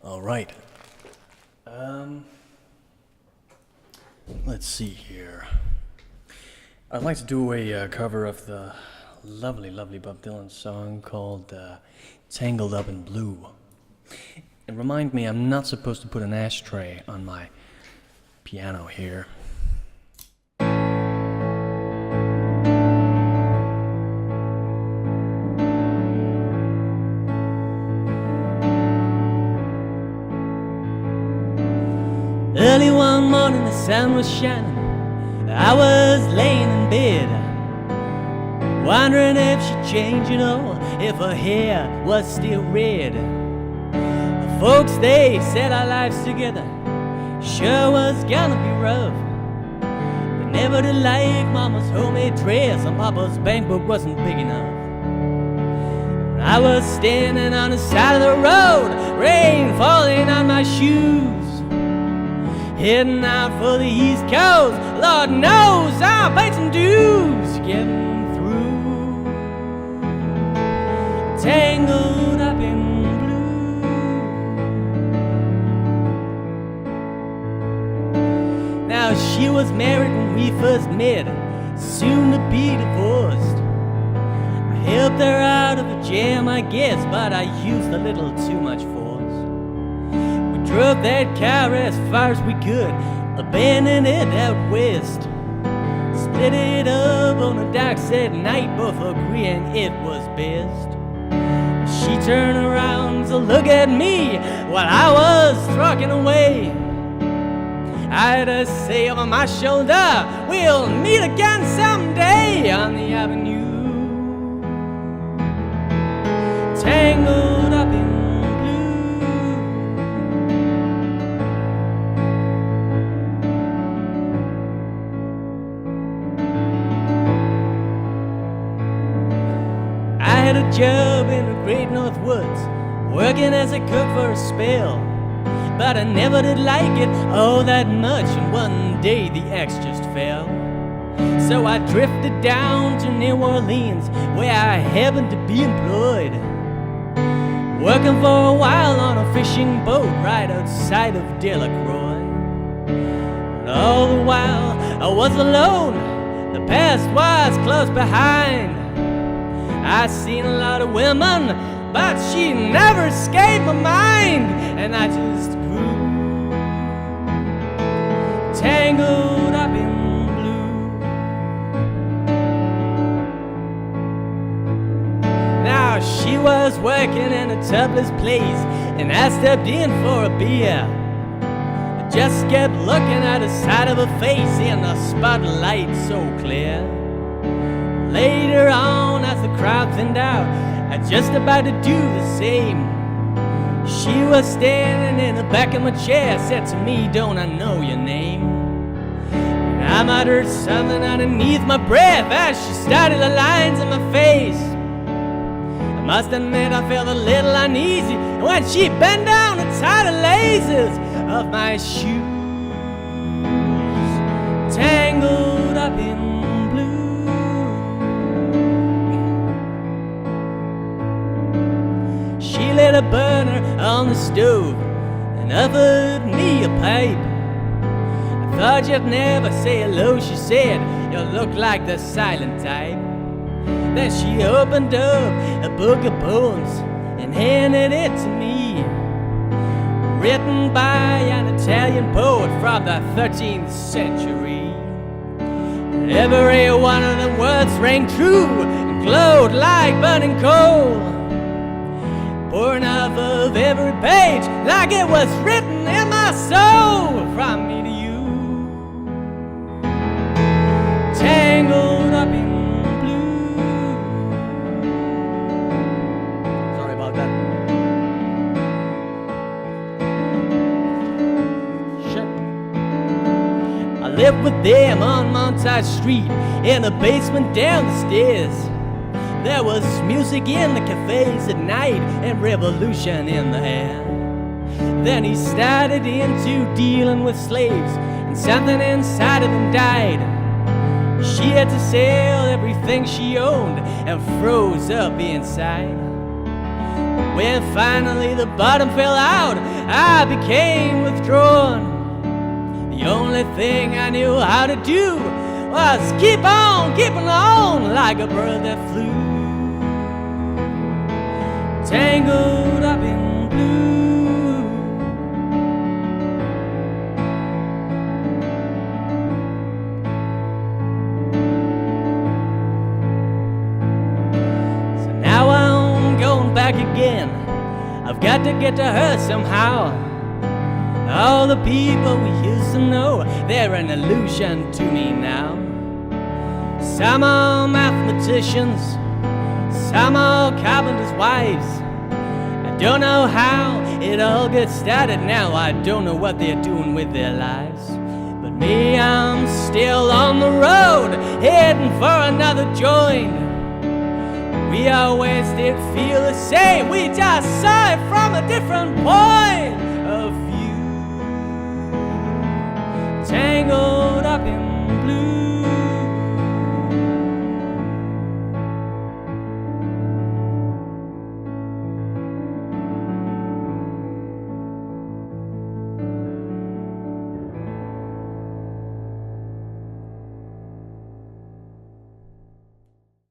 All right. Let's see here. I'd like to do a cover of the lovely, lovely Bob Dylan song called Tangled Up in Blue. And remind me, I'm not supposed to put an ashtray on my piano here. Early one morning the sun was shining, I was laying in bed, wondering if she'd change at all, if her hair was still red. The folks, they said our lives together sure was gonna be rough. They never did like Mama's homemade dress, and Papa's bank book wasn't big enough. I was standing on the side of the road, rain falling on my shoes, heading out for the East Coast. Lord knows I'll pay some dues getting through. Tangled up in blue. Now she was married when we first met, soon to be divorced. I helped her out of a jam, I guess, but I used a little too much force. Drove that car as far as we could, abandoning it out west. Split it up on the docks at night, both agreeing it was best. She turned around to look at me while I was trucking away. I had to say over my shoulder, we'll meet again someday on the avenue. Tangled up in I had a job in the great North Woods, working as a cook for a spell, but I never did like it all that much, and one day the axe just fell. So I drifted down to New Orleans, where I happened to be employed, working for a while on a fishing boat right outside of Delacroix. And all the while I was alone, the past was close behind. I seen a lot of women, but she never escaped my mind, and I just grew tangled up in blue. Now she was working in a topless place, and I stepped in for a beer. I just kept looking at the side of her face in the spotlight so clear. Later on, as the crowd thinned out, I just about to do the same. She was standing in the back of my chair, said to me, "Don't I know your name?" And I muttered something underneath my breath as she started the lines in my face. I must admit I felt a little uneasy when she bent down and tied the laces of my shoes. Tangled up in blue. She lit a burner on the stove and offered me a pipe. I thought you'd never say hello, she said, you look like the silent type. Then she opened up a book of poems and handed it to me, written by an Italian poet from the 13th century. Every one of them words rang true and glowed like burning coal, pouring off of every page like it was written in my soul. From me to you, tangled up in blue. Sorry about that. Shut. I lived with them on Montage Street, in the basement down the stairs. There was music in the cafes at night and revolution in the air. Then he started into dealing with slaves, and something inside of him died. She had to sell everything she owned and froze up inside. When finally the bottom fell out, I became withdrawn. The only thing I knew how to do was keep on keeping on like a bird that flew, tangled up in blue. So now I'm going back again. I've got to get to her somehow. All the people we used to know, they're an illusion to me now. Some are mathematicians, some are carpenters' wives. I don't know how it all gets started now. I don't know what they're doing with their lives. But me, I'm still on the road, heading for another joint. We always did feel the same, we just saw it from a different point of view. Tangled